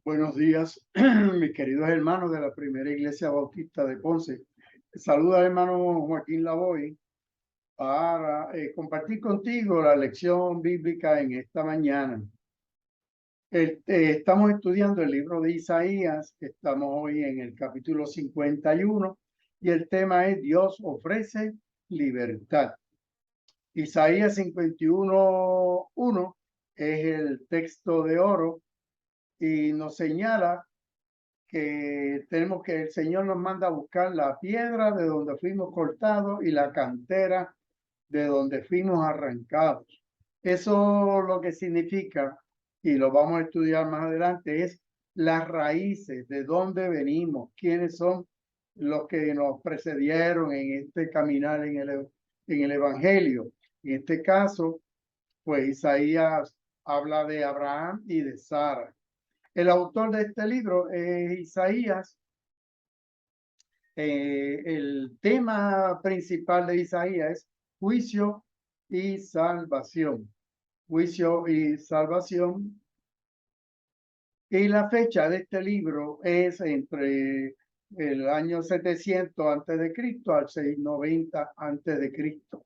Buenos días, mis queridos hermanos de la Primera Iglesia Bautista de Ponce. Saluda al hermano Joaquín Lavoy para compartir contigo la lección bíblica en esta mañana. Estamos estudiando el libro de Isaías, estamos hoy en el capítulo 51 y el tema es Dios ofrece libertad. Isaías 51:1 es el texto de oro y nos señala que el Señor nos manda a buscar la piedra de donde fuimos cortados y la cantera de donde fuimos arrancados. Eso lo que significa, y lo vamos a estudiar más adelante, es las raíces, de dónde venimos, quiénes son los que nos precedieron en este caminar en el Evangelio. En este caso, pues Isaías habla de Abraham y de Sara. El autor de este libro es Isaías. El tema principal de Isaías es juicio y salvación. Juicio y salvación. Y la fecha de este libro es entre el año 700 antes de Cristo al 690 antes de Cristo.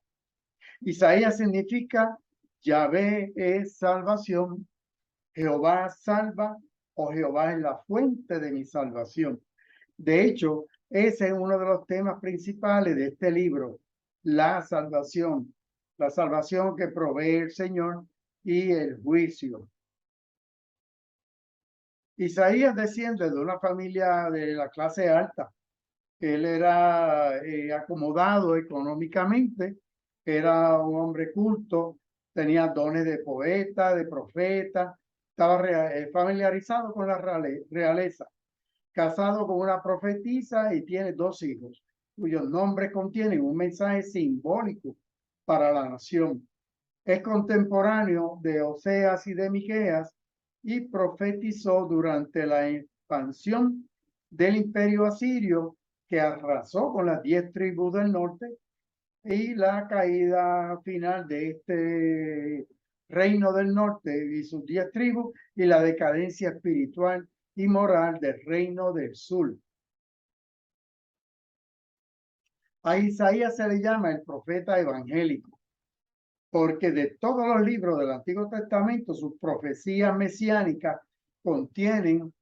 Isaías significa Yahvé es salvación, Jehová salva o Jehová es la fuente de mi salvación. De hecho, ese es uno de los temas principales de este libro, la salvación que provee el Señor y el juicio. Isaías desciende de una familia de la clase alta. Él era acomodado económicamente, era un hombre culto, tenía dones de poeta, de profeta, estaba familiarizado con la realeza, casado con una profetisa y tiene dos hijos, cuyos nombres contienen un mensaje simbólico para la nación. Es contemporáneo de Oseas y de Miqueas y profetizó durante la expansión del imperio asirio que arrasó con las 10 tribus del norte y la caída final de este reino del norte y sus 10 tribus y la decadencia espiritual y moral del reino del sur. A Isaías se le llama el profeta evangélico, porque de todos los libros del Antiguo Testamento, sus profecías mesiánicas contienen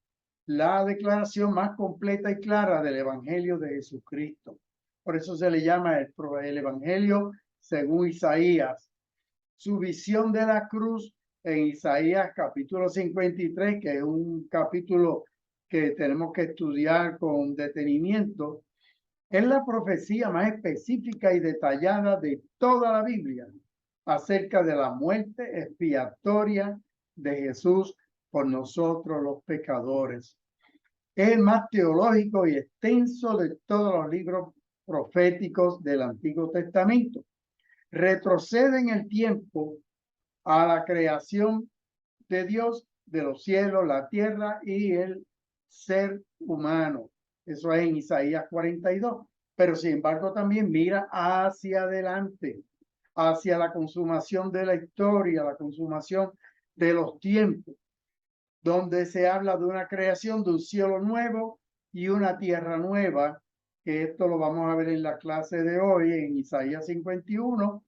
la declaración más completa y clara del Evangelio de Jesucristo. Por eso se le llama el Evangelio según Isaías. Su visión de la cruz en Isaías capítulo 53, que es un capítulo que tenemos que estudiar con detenimiento, es la profecía más específica y detallada de toda la Biblia acerca de la muerte expiatoria de Jesús por nosotros los pecadores. Es el más teológico y extenso de todos los libros proféticos del Antiguo Testamento. Retrocede en el tiempo a la creación de Dios, de los cielos, la tierra y el ser humano. Eso es en Isaías 42. Pero sin embargo también mira hacia adelante, hacia la consumación de la historia, la consumación de los tiempos, donde se habla de una creación de un cielo nuevo y una tierra nueva, que esto lo vamos a ver en la clase de hoy, en Isaías 51,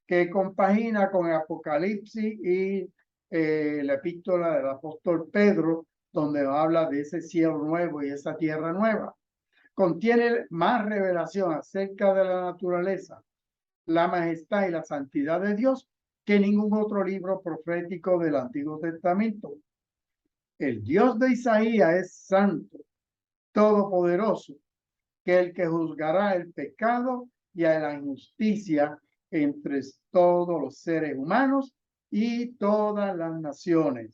que compagina con el Apocalipsis y la epístola del apóstol Pedro, donde habla de ese cielo nuevo y esa tierra nueva. Contiene más revelación acerca de la naturaleza, la majestad y la santidad de Dios que ningún otro libro profético del Antiguo Testamento. El Dios de Isaías es santo, todopoderoso, que el que juzgará el pecado y a la injusticia entre todos los seres humanos y todas las naciones.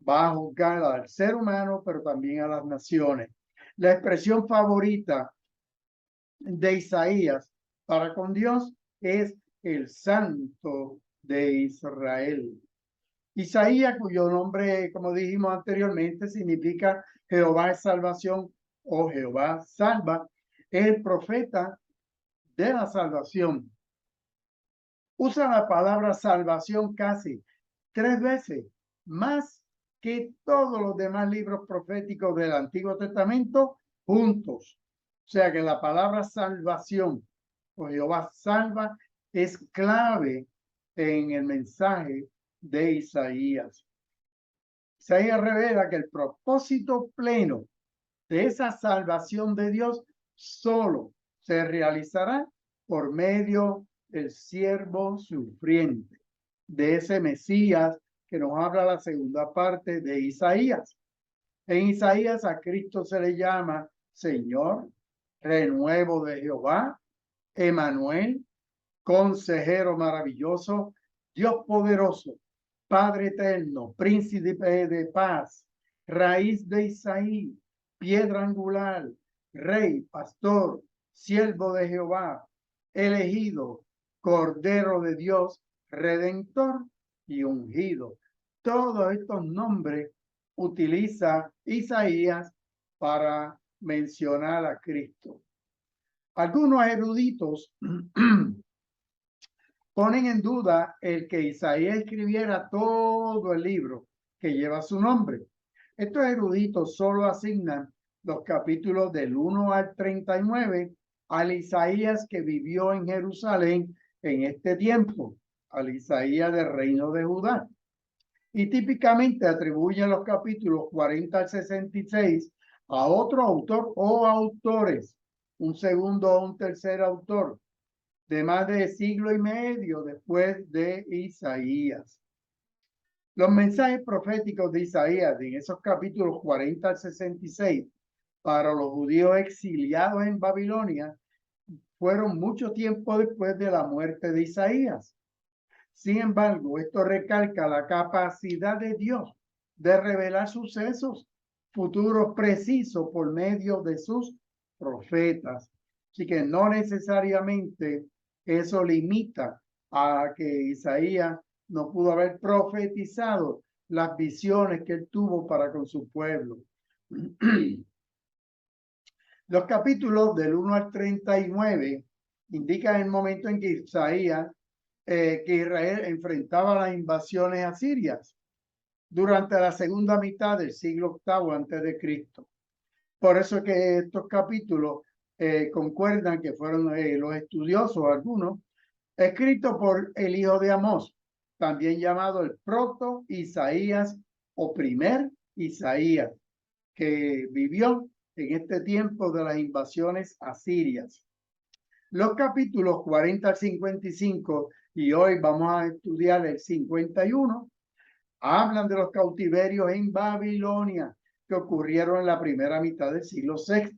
Va a juzgar al ser humano, pero también a las naciones. La expresión favorita de Isaías para con Dios es el Santo de Israel. Isaías, cuyo nombre, como dijimos anteriormente, significa Jehová es salvación o Jehová salva, es el profeta de la salvación. Usa la palabra salvación casi 3 veces más que todos los demás libros proféticos del Antiguo Testamento juntos. O sea que la palabra salvación, o Jehová salva, es clave en el mensaje de Isaías. Isaías revela que el propósito pleno de esa salvación de Dios solo se realizará por medio del siervo sufriente, de ese Mesías que nos habla la segunda parte de Isaías. En Isaías a Cristo se le llama Señor, renuevo de Jehová, Emanuel, consejero maravilloso, Dios poderoso, Padre eterno, príncipe de paz, raíz de Isaí, piedra angular, rey, pastor, siervo de Jehová, elegido, cordero de Dios, redentor y ungido. Todos estos nombres utiliza Isaías para mencionar a Cristo. Algunos eruditos ponen en duda el que Isaías escribiera todo el libro que lleva su nombre. Estos eruditos solo asignan los capítulos del 1 al 39 al Isaías que vivió en Jerusalén en este tiempo, al Isaías del reino de Judá. Y típicamente atribuyen los capítulos 40 al 66 a otro autor o autores, un segundo o un tercer autor, de más de siglo y medio después de Isaías. Los mensajes proféticos de Isaías en esos capítulos 40 al 66 para los judíos exiliados en Babilonia fueron mucho tiempo después de la muerte de Isaías. Sin embargo, esto recalca la capacidad de Dios de revelar sucesos futuros precisos por medio de sus profetas. Así que no necesariamente eso limita a que Isaías no pudo haber profetizado las visiones que él tuvo para con su pueblo. Los capítulos del 1 al 39 indican el momento en que Isaías, que Israel enfrentaba las invasiones asirias durante la segunda mitad del siglo VIII antes de Cristo. Por eso que estos capítulos concuerdan que fueron los estudiosos, algunos, escritos por el hijo de Amós, también llamado el proto Isaías o primer Isaías, que vivió en este tiempo de las invasiones asirias. Los capítulos 40 al 55, y hoy vamos a estudiar el 51, hablan de los cautiverios en Babilonia que ocurrieron en la primera mitad del siglo VI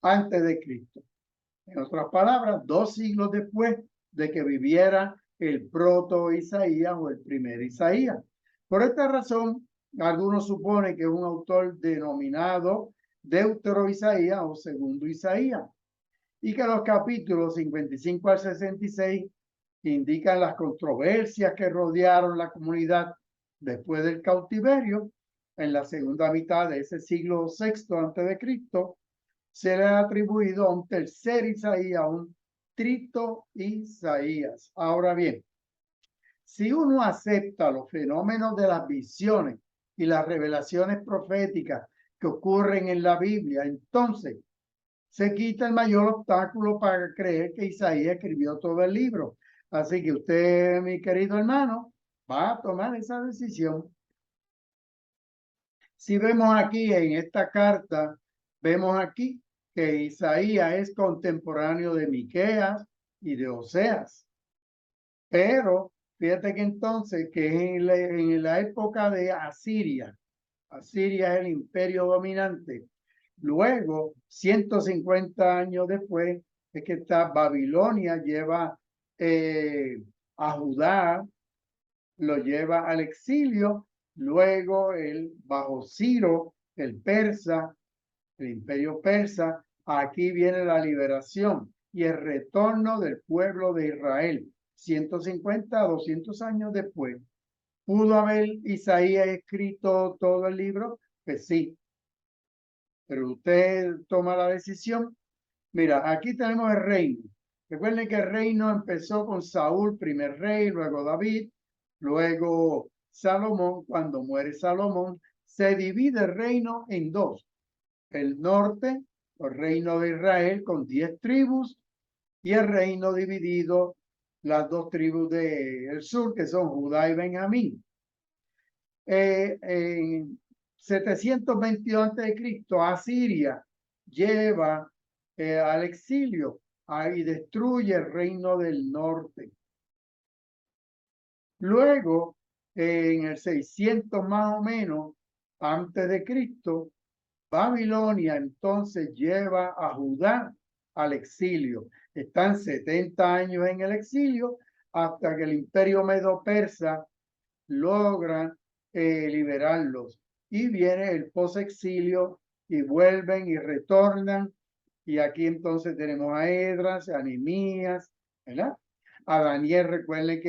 antes de Cristo. En otras palabras, 2 siglos después de que viviera el proto Isaías o el primer Isaías. Por esta razón, algunos suponen que es un autor denominado Deutero Isaías o segundo Isaías, y que los capítulos 55 al 66 indican las controversias que rodearon la comunidad después del cautiverio en la segunda mitad de ese siglo VI antes de Cristo. Se le ha atribuido a un tercer Isaías, a un trito Isaías. Ahora bien, si uno acepta los fenómenos de las visiones y las revelaciones proféticas que ocurren en la Biblia, entonces se quita el mayor obstáculo para creer que Isaías escribió todo el libro. Así que usted, mi querido hermano, va a tomar esa decisión. Si vemos aquí en esta carta, vemos aquí que Isaías es contemporáneo de Miqueas y de Oseas. Pero fíjate que entonces que en la época de Asiria, Asiria es el imperio dominante. Luego, 150 años después, es que está Babilonia, lleva a Judá, lo lleva al exilio. Luego, bajo Ciro, el persa, el imperio persa, aquí viene la liberación y el retorno del pueblo de Israel, 150 a 200 años después. ¿Pudo haber Isaías escrito todo el libro? Pues sí. Pero usted toma la decisión. Mira, aquí tenemos el reino. Recuerden que el reino empezó con Saúl, primer rey, luego David, luego Salomón. Cuando muere Salomón, se divide el reino en dos. El norte, el reino de Israel con 10 tribus, y el reino dividido, las dos tribus del sur, que son Judá y Benjamín. En 722 a.C., Asiria lleva al exilio y destruye el reino del norte. Luego, en el 600 más o menos, antes de Cristo, Babilonia entonces lleva a Judá al exilio. Están 70 años en el exilio hasta que el imperio medo-persa logra liberarlos. Y viene el posexilio y vuelven y retornan. Y aquí entonces tenemos a Esdras, a Nehemías, ¿verdad? A Daniel, recuerden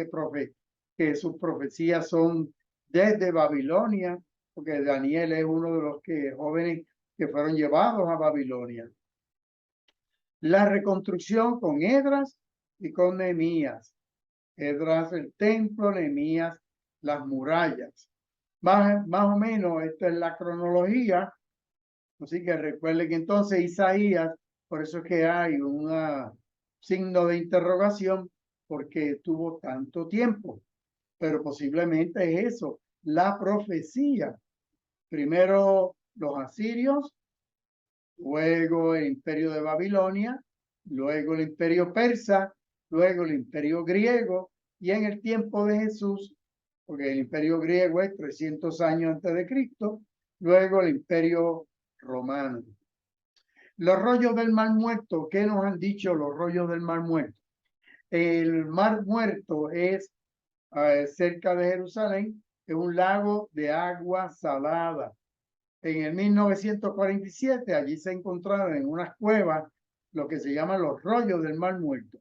que sus profecías son desde Babilonia, porque Daniel es uno de los jóvenes que fueron llevados a Babilonia. La reconstrucción con Esdras y con Nehemías. Esdras el templo, Nehemías las murallas. Más o menos esta es la cronología. Así que recuerden que entonces Isaías, por eso es que hay un signo de interrogación, porque tuvo tanto tiempo. Pero posiblemente es eso, la profecía. Primero los asirios, luego el imperio de Babilonia, luego el imperio persa, luego el imperio griego, y en el tiempo de Jesús, porque el imperio griego es 300 años antes de Cristo, luego el imperio romano. Los rollos del Mar Muerto, ¿qué nos han dicho los rollos del Mar Muerto? El Mar Muerto es cerca de Jerusalén, es un lago de agua salada. En el 1947 allí se encontraron en unas cuevas lo que se llaman los rollos del Mar Muerto.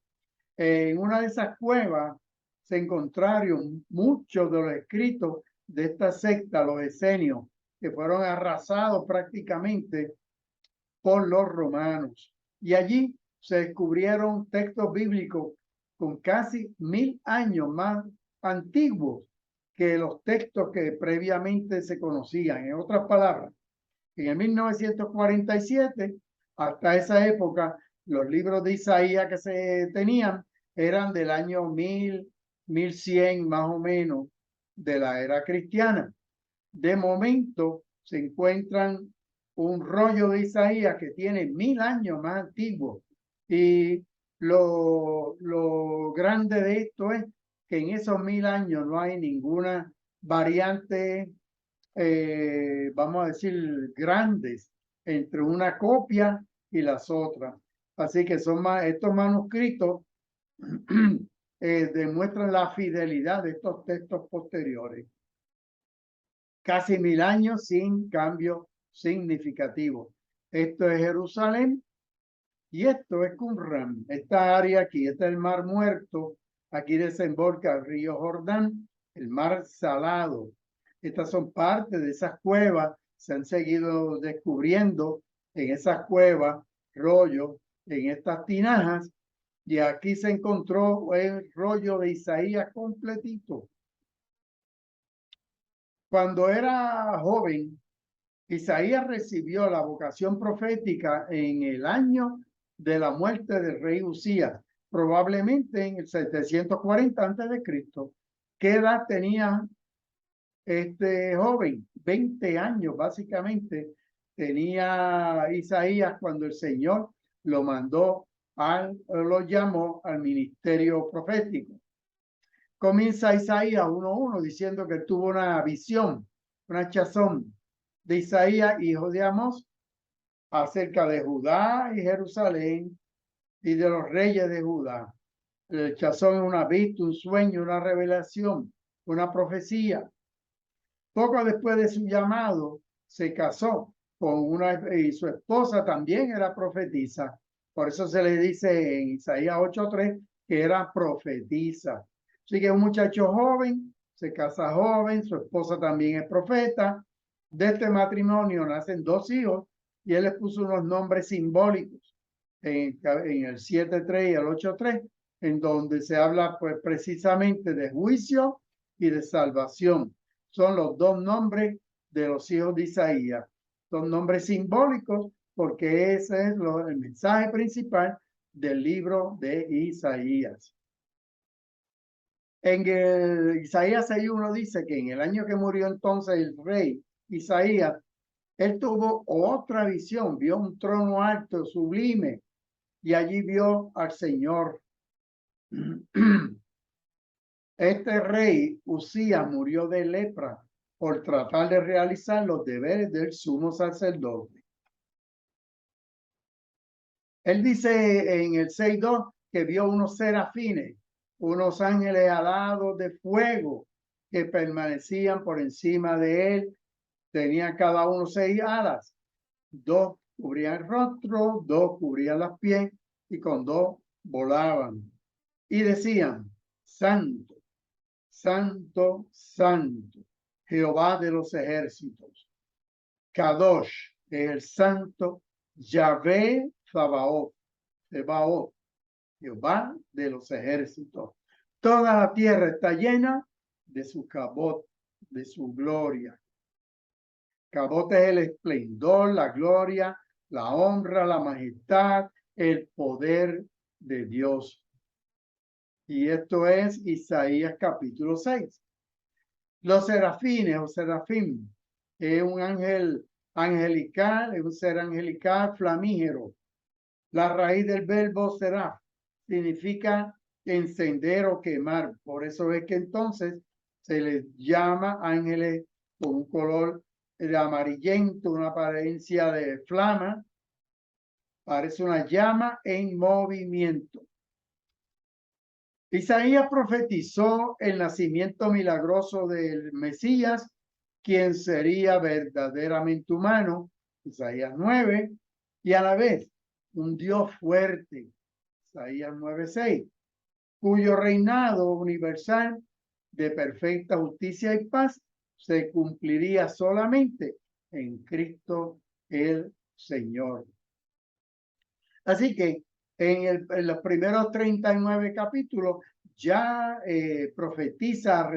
En una de esas cuevas se encontraron muchos de los escritos de esta secta, los esenios, que fueron arrasados prácticamente por los romanos. Y allí se descubrieron textos bíblicos con casi 1000 años más antiguos que los textos que previamente se conocían. En otras palabras, en el 1947, hasta esa época, los libros de Isaías que se tenían eran del año 1000, 1100 más o menos de la era cristiana. De momento se encuentran un rollo de Isaías que tiene 1000 años más antiguo. Y lo grande de esto es que en esos 1000 años no hay ninguna variante, vamos a decir, grandes entre una copia y las otras. Así que estos manuscritos demuestran la fidelidad de estos textos posteriores. Casi 1000 años sin cambio significativo. Esto es Jerusalén y esto es Qumran. Esta área aquí, este es el Mar Muerto. Aquí desemboca el río Jordán, el Mar Salado. Estas son parte de esas cuevas. Se han seguido descubriendo en esas cuevas rollos, en estas tinajas. Y aquí se encontró el rollo de Isaías completito. Cuando era joven, Isaías recibió la vocación profética en el año de la muerte del rey Usías, probablemente en el 740 a.C. ¿Qué edad tenía este joven? 20 años, básicamente, tenía Isaías cuando el Señor lo llamó al ministerio profético. Comienza Isaías 1:1 diciendo que tuvo una visión, una chazón de Isaías, hijo de Amós, acerca de Judá y Jerusalén y de los reyes de Judá. El chazón es una vista, un sueño, una revelación, una profecía. Poco después de su llamado, se casó y su esposa también era profetisa. Por eso se le dice en Isaías 8:3 que era profetisa. Así que un muchacho joven, se casa joven, su esposa también es profeta. De este matrimonio nacen 2 hijos y él les puso unos nombres simbólicos en el 7:3 y el 8:3, en donde se habla pues precisamente de juicio y de salvación. Son los 2 nombres de los hijos de Isaías. Son nombres simbólicos porque ese es el mensaje principal del libro de Isaías. En Isaías 6:1 dice que en el año que murió entonces el rey Isaías, él tuvo otra visión, vio un trono alto, sublime, y allí vio al Señor. Este rey Usías murió de lepra por tratar de realizar los deberes del sumo sacerdote. Él dice en el 6:2 que vio unos serafines, unos ángeles alados de fuego que permanecían por encima de él. Tenían cada uno 6 alas. 2 cubrían el rostro, 2 cubrían los pies y con 2 volaban. Y decían, Santo, Santo, Santo, Jehová de los ejércitos. Kadosh es el santo, Yahvé Sabaoth, Jehová de los ejércitos. Toda la tierra está llena de su cabot, de su gloria. Cabot es el esplendor, la gloria, la honra, la majestad, el poder de Dios. Y esto es Isaías capítulo 6. Los serafines o serafín es un ángel angelical, es un ser angelical flamígero. La raíz del verbo seraf significa encender o quemar. Por eso es que entonces se les llama ángeles con un color amarillento, una apariencia de flama. Parece una llama en movimiento. Isaías profetizó el nacimiento milagroso del Mesías, quien sería verdaderamente humano, Isaías 9, y a la vez un Dios fuerte, Isaías 9:6, cuyo reinado universal de perfecta justicia y paz se cumpliría solamente en Cristo el Señor. Así que en los primeros 39 capítulos ya profetiza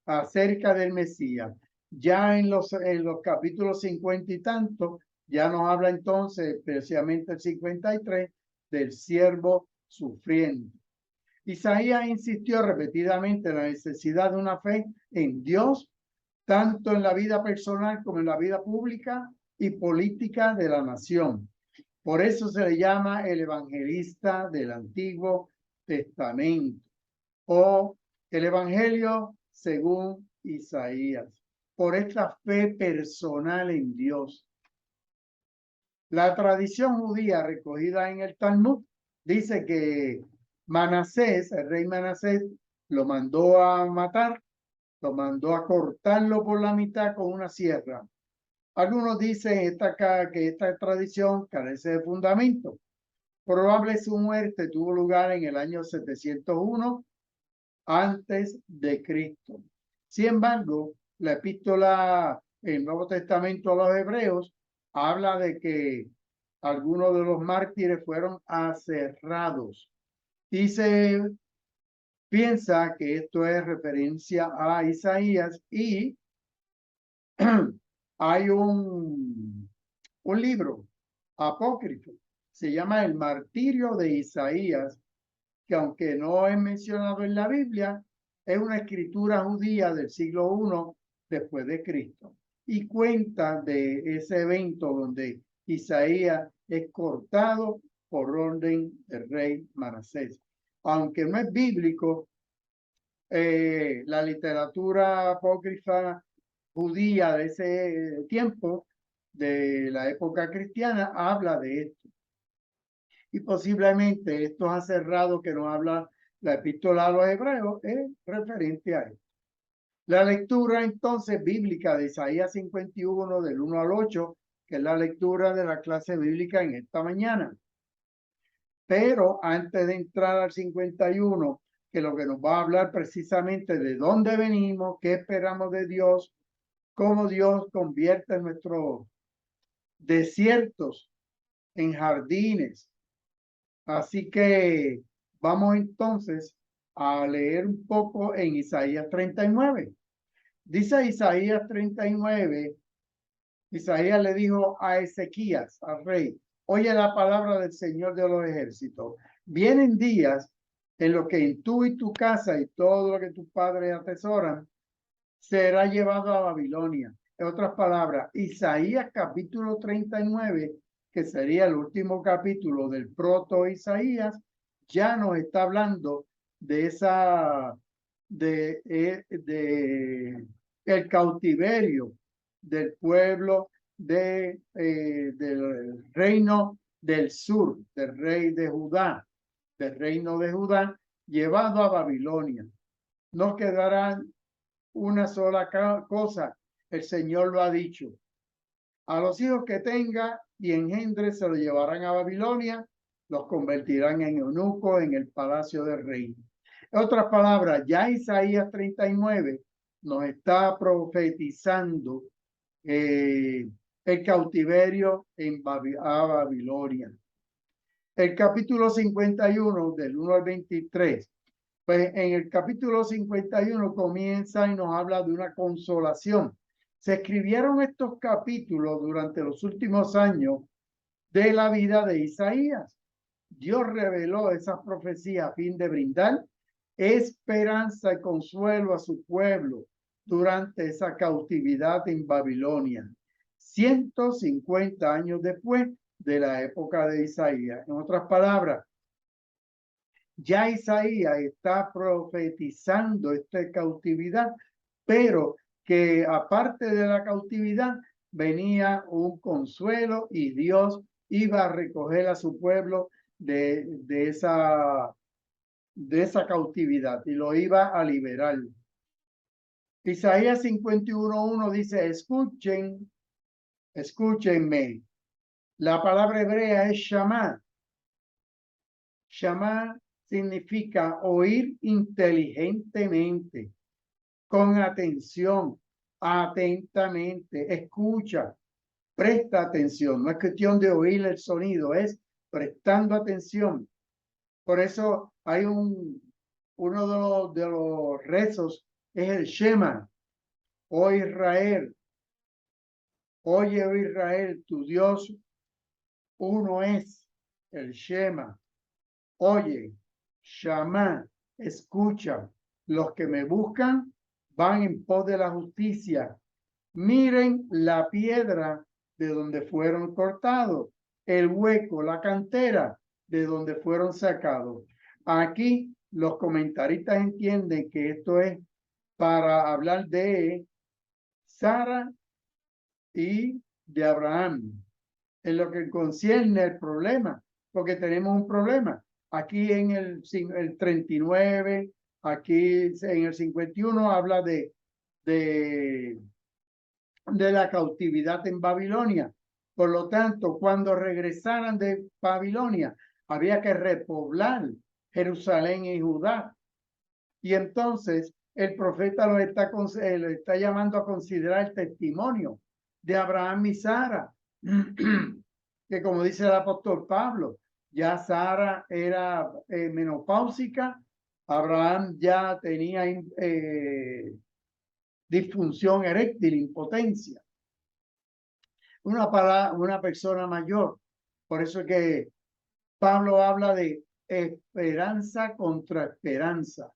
acerca del Mesías. Ya en los capítulos 50 y tanto, ya nos habla entonces, especialmente el 53, del siervo sufriente. Isaías insistió repetidamente en la necesidad de una fe en Dios, tanto en la vida personal como en la vida pública y política de la nación. Por eso se le llama el evangelista del Antiguo Testamento o el Evangelio según Isaías, por esta fe personal en Dios. La tradición judía recogida en el Talmud dice que Manasés, el rey Manasés, lo mandó a matar, lo mandó a cortarlo por la mitad con una sierra. Algunos dicen que esta tradición carece de fundamento. Probable su muerte tuvo lugar en el año 701 antes de Cristo. Sin embargo, la epístola el Nuevo Testamento a los Hebreos habla de que algunos de los mártires fueron aserrados y se piensa que esto es referencia a Isaías y hay un libro apócrifo, se llama El Martirio de Isaías, que aunque no es mencionado en la Biblia, es una escritura judía del siglo I después de Cristo y cuenta de ese evento donde Isaías es cortado por orden del rey Manasés. Aunque no es bíblico, la literatura apócrifa judía de ese tiempo, de la época cristiana, habla de esto. Y posiblemente estos aserrados que nos habla la epístola a los Hebreos es referente a esto. La lectura entonces bíblica de Isaías 51 del 1 al 8, que es la lectura de la clase bíblica en esta mañana. Pero antes de entrar al 51, que lo que nos va a hablar precisamente de dónde venimos, qué esperamos de Dios, cómo Dios convierte nuestros desiertos en jardines. Así que vamos entonces a leer un poco en Isaías 39. Dice Isaías 39 Isaías le dijo a Ezequías, al rey, oye la palabra del Señor de los ejércitos. Vienen días en los que en tú y tu casa y todo lo que tus padres atesoran será llevado a Babilonia. En otras palabras, Isaías capítulo 39, que sería el último capítulo del proto Isaías, ya nos está hablando de esa, de el cautiverio del pueblo del reino del sur, del rey de Judá, del reino de Judá, llevado a Babilonia. No quedarán una sola cosa, el Señor lo ha dicho. A los hijos que tenga y engendre se los llevarán a Babilonia, los convertirán en eunucos en el palacio del rey. En otras palabras, ya Isaías 39 nos está profetizando el cautiverio a Babilonia. El capítulo 51 del 1 al 23. Pues en el capítulo 51 comienza y nos habla de una consolación. Se escribieron estos capítulos durante los últimos años de la vida de Isaías. Dios reveló esas profecías a fin de brindar esperanza y consuelo a su pueblo durante esa cautividad en Babilonia, 150 años después de la época de Isaías. En otras palabras, ya Isaías está profetizando esta cautividad, pero que aparte de la cautividad venía un consuelo y Dios iba a recoger a su pueblo de esa cautividad y lo iba a liberar. Isaías 51:1 dice, escúchenme. La palabra hebrea es Shama. Shama significa oír inteligentemente, con atención, atentamente, escucha, presta atención. No es cuestión de oír el sonido, es prestando atención. Por eso hay uno de los rezos es el Shema. Oh Israel, oye, oh Israel, tu Dios uno es el Shema. Oye, Shama, escucha, los que me buscan van en pos de la justicia. Miren la piedra de donde fueron cortados, el hueco, la cantera de donde fueron sacados. Aquí los comentaristas entienden que esto es para hablar de Sara y de Abraham, en lo que concierne el problema, porque tenemos un problema. Aquí en el 39, aquí en el 51 habla de la cautividad en Babilonia. Por lo tanto, cuando regresaran de Babilonia, había que repoblar Jerusalén y Judá. Y entonces el profeta lo está llamando a considerar el testimonio de Abraham y Sara, que como dice el apóstol Pablo, ya Sara era menopáusica, Abraham ya tenía disfunción eréctil, impotencia. Una persona mayor. Por eso que Pablo habla de esperanza contra esperanza.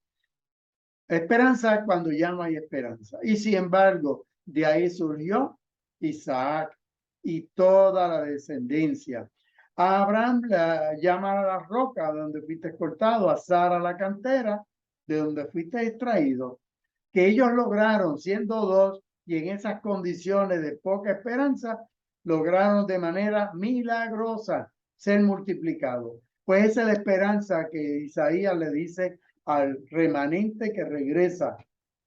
Esperanza cuando ya no hay esperanza. Y sin embargo, de ahí surgió Isaac y toda la descendencia. A Abraham la llama a la roca donde fuiste cortado, a Sara la cantera de donde fuiste extraído, que ellos lograron siendo dos y en esas condiciones de poca esperanza, lograron de manera milagrosa ser multiplicados. Pues esa es la esperanza que Isaías le dice al remanente que regresa,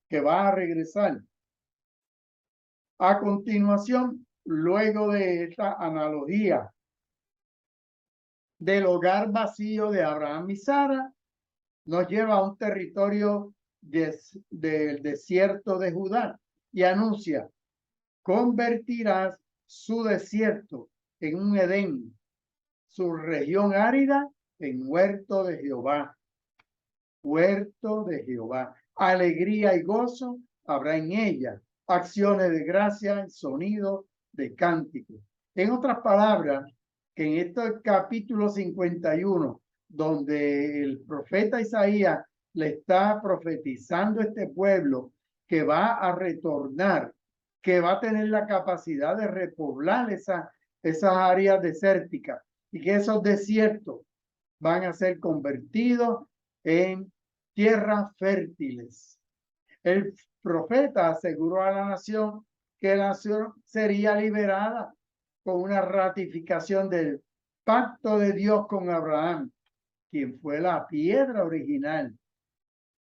que va a regresar. A continuación, luego de esta analogía del hogar vacío de Abraham y Sara, nos lleva a un territorio del desierto de Judá y anuncia, convertirás su desierto en un Edén, su región árida en huerto de Jehová. Huerto de Jehová. Alegría y gozo habrá en ella. Acciones de gracia, sonido de cánticos. En otras palabras, que en este capítulo 51, donde el profeta Isaías le está profetizando a este pueblo que va a retornar, que va a tener la capacidad de repoblar esas áreas desérticas y que esos desiertos van a ser convertidos en tierras fértiles. El profeta aseguró a la nación que la nación sería liberada con una ratificación del pacto de Dios con Abraham, quien fue la piedra original.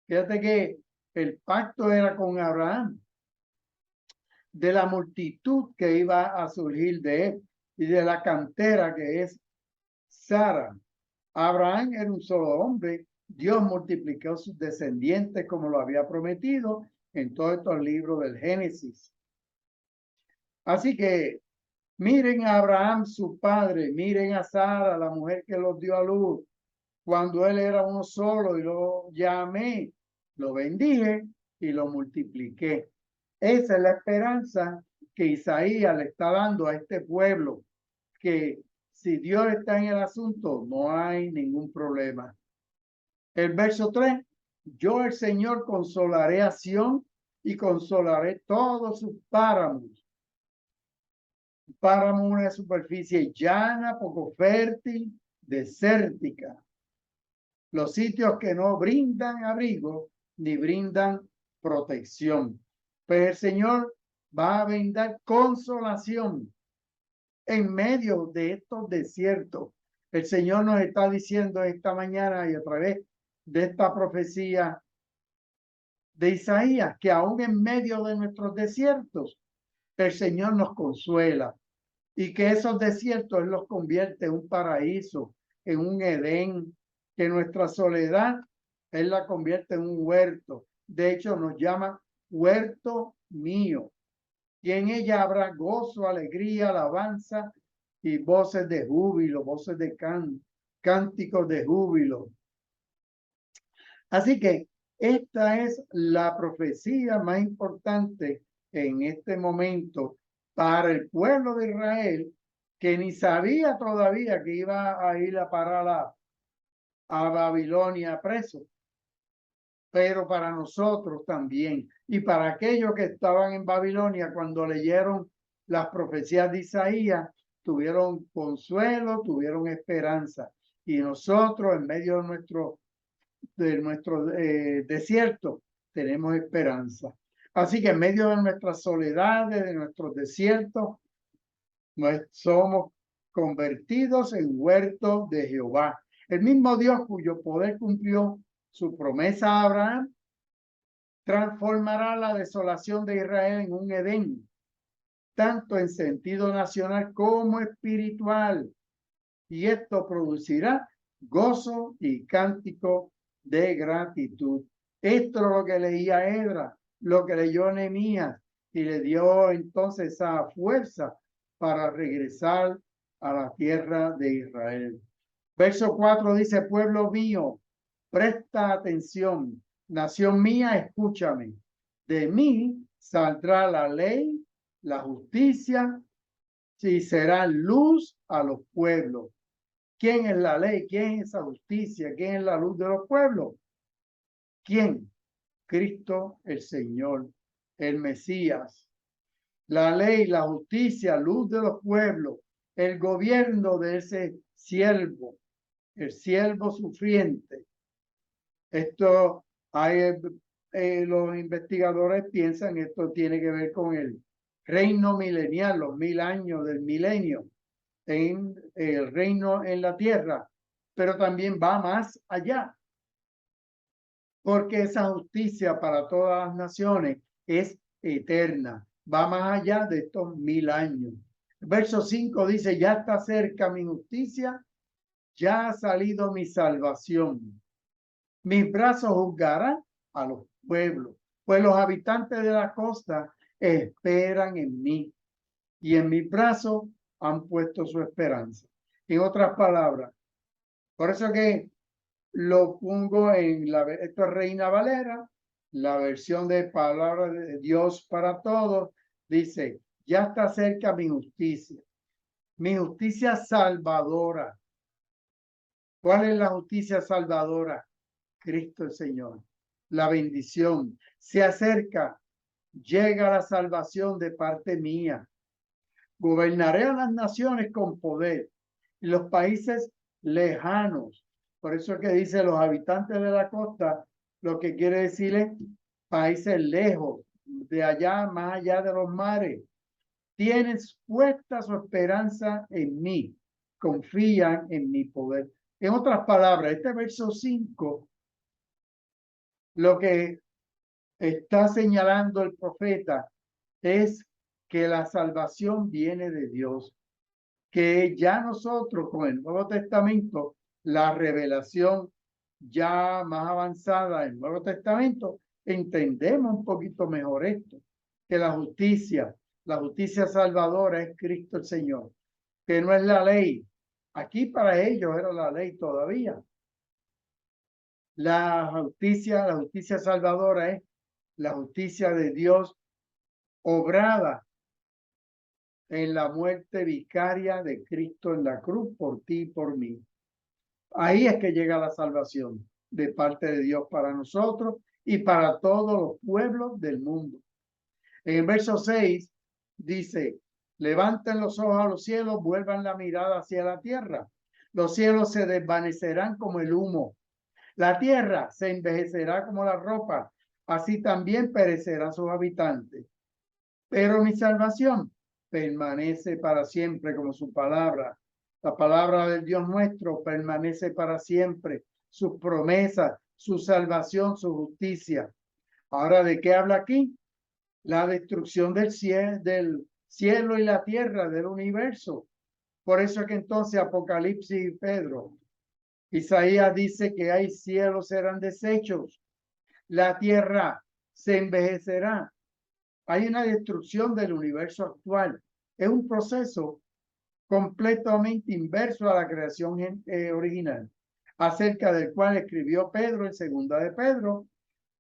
Fíjate que el pacto era con Abraham, de la multitud que iba a surgir de él y de la cantera que es Sara. Abraham era un solo hombre. Dios multiplicó sus descendientes como lo había prometido en todos estos libros del Génesis. Así que miren a Abraham, su padre, miren a Sara, la mujer que los dio a luz, cuando él era uno solo y lo llamé, lo bendije y lo multipliqué. Esa es la esperanza que Isaías le está dando a este pueblo, que si Dios está en el asunto, no hay ningún problema. El verso 3, yo el Señor consolaré a Sión y consolaré todos sus páramos. Páramo, una superficie llana, poco fértil, desértica. Los sitios que no brindan abrigo ni brindan protección. Pues el Señor va a brindar consolación en medio de estos desiertos. El Señor nos está diciendo esta mañana y a través de esta profecía de Isaías que aún en medio de nuestros desiertos, el Señor nos consuela y que esos desiertos Él los convierte en un paraíso, en un Edén, que nuestra soledad Él la convierte en un huerto. De hecho, nos llama huerto mío. Y en ella habrá gozo, alegría, alabanza y voces de júbilo, voces de cánticos de júbilo. Así que esta es la profecía más importante en este momento para el pueblo de Israel, que ni sabía todavía que iba a ir a parar a Babilonia preso, pero para nosotros también, y para aquellos que estaban en Babilonia cuando leyeron las profecías de Isaías, tuvieron consuelo, tuvieron esperanza, y nosotros en medio de nuestro desierto tenemos esperanza. Así que en medio de nuestras soledades, de nuestros desiertos, somos convertidos en huertos de Jehová. El mismo Dios cuyo poder cumplió su promesa a Abraham, transformará la desolación de Israel en un Edén, tanto en sentido nacional como espiritual. Y esto producirá gozo y cántico de gratitud. Esto es lo que leía Edra, lo que leyó Nehemías, y le dio entonces esa fuerza para regresar a la tierra de Israel. Verso 4 dice, pueblo mío, presta atención, nación mía, escúchame. De mí saldrá la ley, la justicia, y será luz a los pueblos. ¿Quién es la ley? ¿Quién es esa justicia? ¿Quién es la luz de los pueblos? ¿Quién? Cristo el Señor, el Mesías. La ley, la justicia, luz de los pueblos, el gobierno de ese siervo, el siervo sufriente. Esto hay, los investigadores piensan esto tiene que ver con el reino milenial, los 1000 años del milenio, en el reino en la tierra, pero también va más allá, porque esa justicia para todas las naciones es eterna, va más allá de estos 1000 años. Verso 5 dice, ya está cerca mi justicia, ya ha salido mi salvación. Mis brazos juzgarán a los pueblos, pues los habitantes de la costa esperan en mí y en mis brazos han puesto su esperanza. En otras palabras, por eso que lo pongo en esto es Reina Valera, la versión de Palabra de Dios para Todos, dice, ya está cerca mi justicia salvadora. ¿Cuál es la justicia salvadora? Cristo el Señor. La bendición se acerca, llega la salvación de parte mía. Gobernaré a las naciones con poder y los países lejanos. Por eso es que dice los habitantes de la costa, lo que quiere decir es países lejos, de allá, más allá de los mares. Tienen puesta su esperanza en mí, confían en mi poder. En otras palabras, este verso 5, lo que está señalando el profeta es que la salvación viene de Dios, que ya nosotros con el Nuevo Testamento, la revelación ya más avanzada del Nuevo Testamento, entendemos un poquito mejor esto, que la justicia salvadora es Cristo el Señor, que no es la ley. Aquí para ellos era la ley todavía. La justicia salvadora es la justicia de Dios obrada en la muerte vicaria de Cristo en la cruz por ti y por mí. Ahí es que llega la salvación de parte de Dios para nosotros y para todos los pueblos del mundo. En el verso 6 dice, levanten los ojos a los cielos, vuelvan la mirada hacia la tierra. Los cielos se desvanecerán como el humo. La tierra se envejecerá como la ropa. Así también perecerán sus habitantes. Pero mi salvación permanece para siempre como su palabra. La palabra del Dios nuestro permanece para siempre. Sus promesas, su salvación, su justicia. Ahora, ¿de qué habla aquí? La destrucción del cielo y la tierra, del universo. Por eso es que entonces Apocalipsis y Pedro, Isaías dice que hay cielos serán deshechos, la tierra se envejecerá. Hay una destrucción del universo actual. Es un proceso completamente inverso a la creación original, acerca del cual escribió Pedro en segunda de Pedro,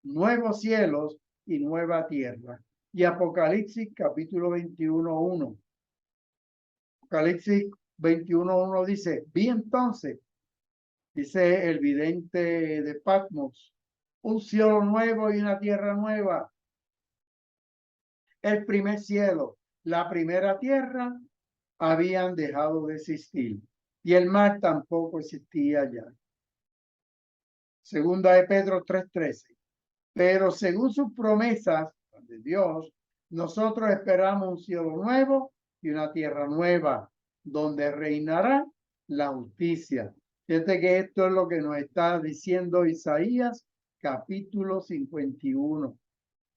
nuevos cielos y nueva tierra. Y Apocalipsis capítulo 21:1. Apocalipsis 21:1 dice, vi entonces, dice el vidente de Patmos, un cielo nuevo y una tierra nueva. El primer cielo, la primera tierra, habían dejado de existir y el mar tampoco existía ya. Segunda de Pedro 3:13. Pero según sus promesas de Dios, nosotros esperamos un cielo nuevo y una tierra nueva, donde reinará la justicia. Fíjate que esto es lo que nos está diciendo Isaías, capítulo 51. O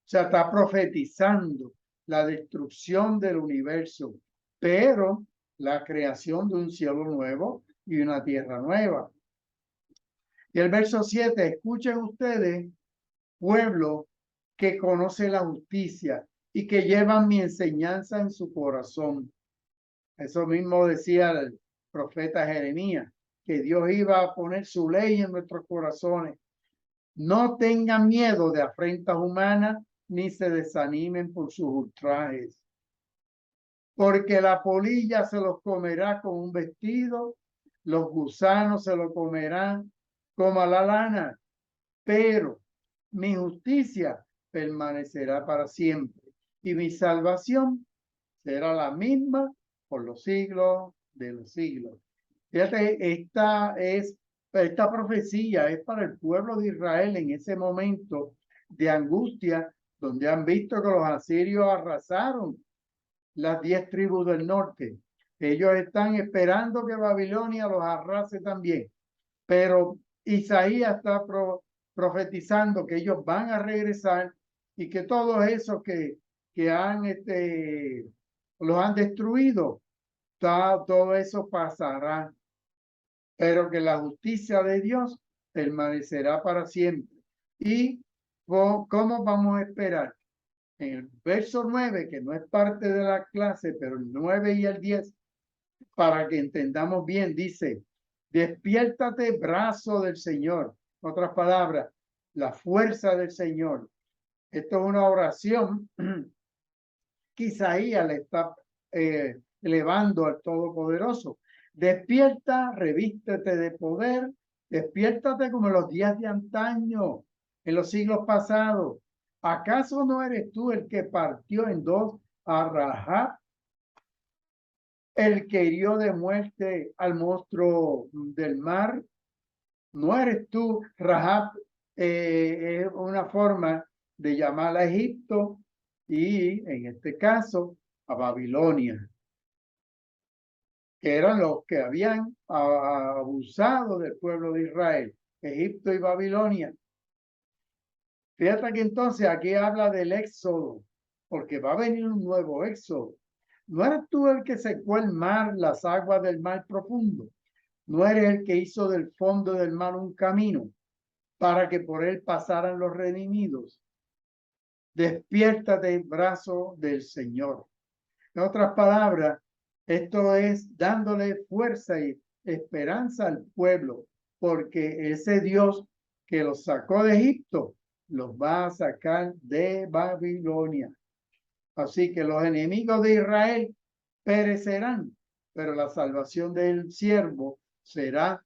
sea, está profetizando la destrucción del universo, pero la creación de un cielo nuevo y una tierra nueva. Y el verso 7, escuchen ustedes, pueblo que conoce la justicia y que llevan mi enseñanza en su corazón. Eso mismo decía el profeta Jeremías, que Dios iba a poner su ley en nuestros corazones. No tengan miedo de afrentas humanas ni se desanimen por sus ultrajes, porque la polilla se los comerá con un vestido, los gusanos se lo comerán como a la lana, pero mi justicia permanecerá para siempre y mi salvación será la misma por los siglos de los siglos. Fíjate, esta profecía es para el pueblo de Israel en ese momento de angustia, donde han visto que los asirios arrasaron las 10 tribus del norte. Ellos están esperando que Babilonia los arrase también. Pero Isaías está profetizando que ellos van a regresar y que todos esos que los han destruido, todo eso pasará, pero que la justicia de Dios permanecerá para siempre. ¿Y cómo vamos a esperar? En el verso 9, que no es parte de la clase, pero el 9 y el 10, para que entendamos bien, dice, despiértate, brazo del Señor. Otras palabras, la fuerza del Señor. Esto es una oración que Isaías le está elevando al Todopoderoso. Despierta, revístete de poder, despiértate como en los días de antaño, en los siglos pasados. ¿Acaso no eres tú el que partió en dos a Rahab, el que hirió de muerte al monstruo del mar? ¿No eres tú, Rahab? Es una forma de llamar a Egipto y, en este caso, a Babilonia, que eran los que habían abusado del pueblo de Israel, Egipto y Babilonia. Fíjate que entonces aquí habla del éxodo, porque va a venir un nuevo éxodo. ¿No eres tú el que secó el mar, las aguas del mar profundo? ¿No eres el que hizo del fondo del mar un camino para que por él pasaran los redimidos? Despiértate el brazo del Señor. En otras palabras, esto es dándole fuerza y esperanza al pueblo, porque ese Dios que los sacó de Egipto los va a sacar de Babilonia. Así que los enemigos de Israel perecerán, pero la salvación del siervo será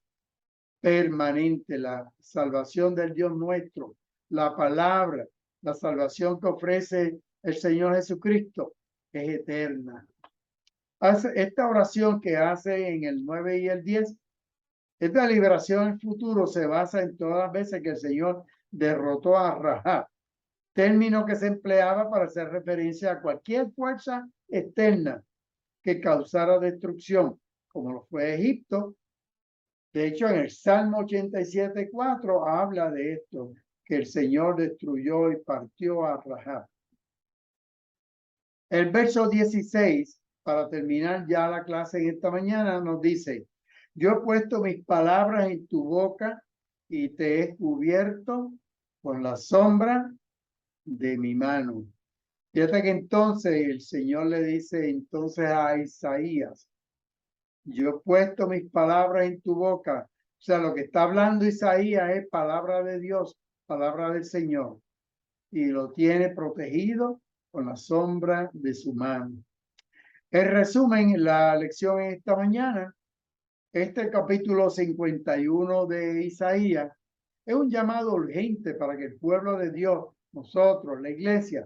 permanente. La salvación del Dios nuestro, la palabra, la salvación que ofrece el Señor Jesucristo es eterna. Esta oración que hace en el 9 y el 10, esta liberación en el futuro se basa en todas las veces que el Señor derrotó a Rahab, término que se empleaba para hacer referencia a cualquier fuerza externa que causara destrucción, como lo fue Egipto. De hecho, en el Salmo 87:4 habla de esto, que el Señor destruyó y partió a Rahab. El verso 16, para terminar ya la clase en esta mañana, nos dice: yo he puesto mis palabras en tu boca y te he cubierto con la sombra de mi mano. Fíjate que entonces el Señor le dice entonces a Isaías: yo he puesto mis palabras en tu boca. O sea, lo que está hablando Isaías es palabra de Dios, palabra del Señor, y lo tiene protegido con la sombra de su mano. En resumen, la lección esta mañana, este capítulo 51 de Isaías, es un llamado urgente para que el pueblo de Dios, nosotros, la iglesia,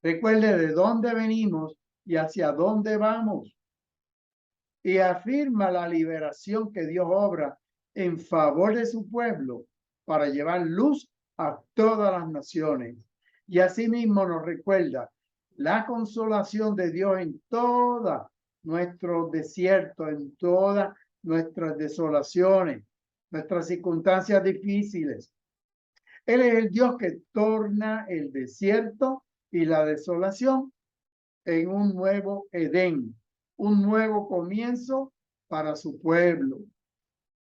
recuerde de dónde venimos y hacia dónde vamos. Y afirma la liberación que Dios obra en favor de su pueblo para llevar luz a todas las naciones. Y asimismo nos recuerda la consolación de Dios en toda nuestro desierto, en todas nuestras desolaciones, nuestras circunstancias difíciles. Él es el Dios que torna el desierto y la desolación en un nuevo Edén, un nuevo comienzo para su pueblo.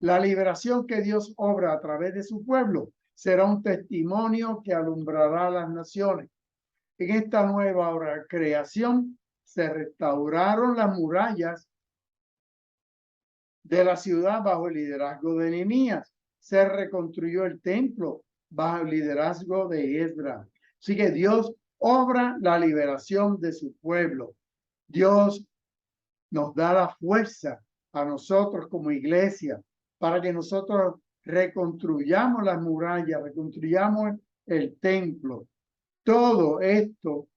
La liberación que Dios obra a través de su pueblo será un testimonio que alumbrará a las naciones. En esta nueva creación se restauraron las murallas de la ciudad bajo el liderazgo de Nehemías. Se reconstruyó el templo bajo el liderazgo de Esdras. Así que Dios obra la liberación de su pueblo. Dios nos da la fuerza a nosotros como iglesia para que nosotros reconstruyamos las murallas, reconstruyamos el templo. Todo esto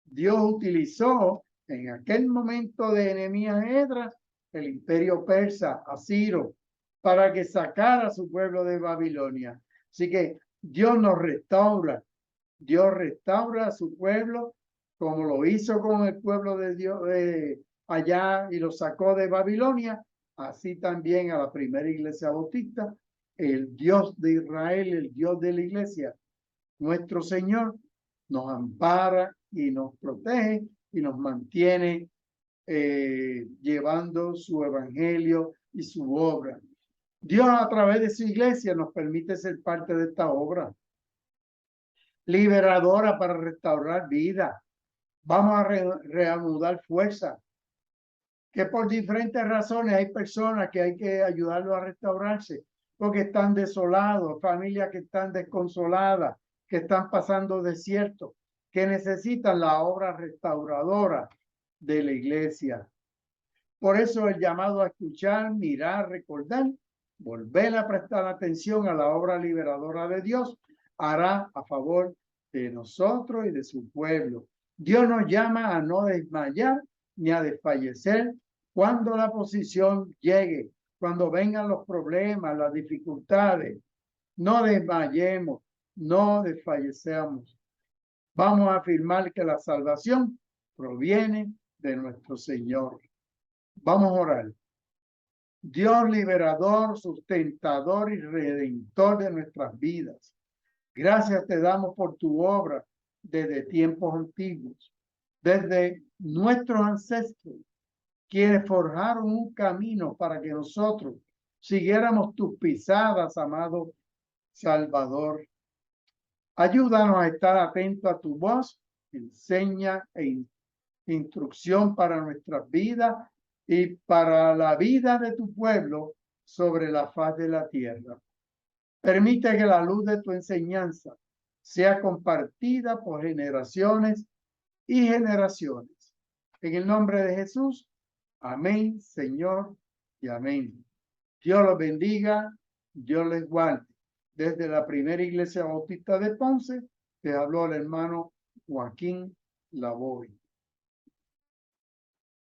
Dios utilizó en aquel momento de Nehemías y Esdras, el imperio persa, Asiro, para que sacara a su pueblo de Babilonia. Así que Dios nos restaura. Dios restaura a su pueblo como lo hizo con el pueblo de Dios allá y lo sacó de Babilonia. Así también a la primera iglesia bautista, el Dios de Israel, el Dios de la iglesia, nuestro Señor, nos ampara y nos protege y nos mantiene llevando su evangelio y su obra. Dios a través de su iglesia nos permite ser parte de esta obra liberadora para restaurar vida. Vamos a reanudar fuerza. Que por diferentes razones hay personas que hay que ayudarlos a restaurarse porque están desolados, familias que están desconsoladas, que están pasando desierto, que necesitan la obra restauradora de la iglesia. Por eso el llamado a escuchar, mirar, recordar, volver a prestar atención a la obra liberadora de Dios, hará a favor de nosotros y de su pueblo. Dios nos llama a no desmayar ni a desfallecer cuando la posición llegue, cuando vengan los problemas, las dificultades. No desmayemos, no desfallecemos. Vamos a afirmar que la salvación proviene de nuestro Señor. Vamos a orar. Dios liberador, sustentador y redentor de nuestras vidas. Gracias te damos por tu obra desde tiempos antiguos. Desde nuestros ancestros, quienes forjaron un camino para que nosotros siguiéramos tus pisadas, amado Salvador. Ayúdanos a estar atentos a tu voz, enseña e instrucción para nuestras vidas y para la vida de tu pueblo sobre la faz de la tierra. Permite que la luz de tu enseñanza sea compartida por generaciones y generaciones. En el nombre de Jesús, amén, Señor, y amén. Dios los bendiga, Dios les guarde. Desde la primera iglesia bautista de Ponce, te habló el hermano Joaquín Lavoy.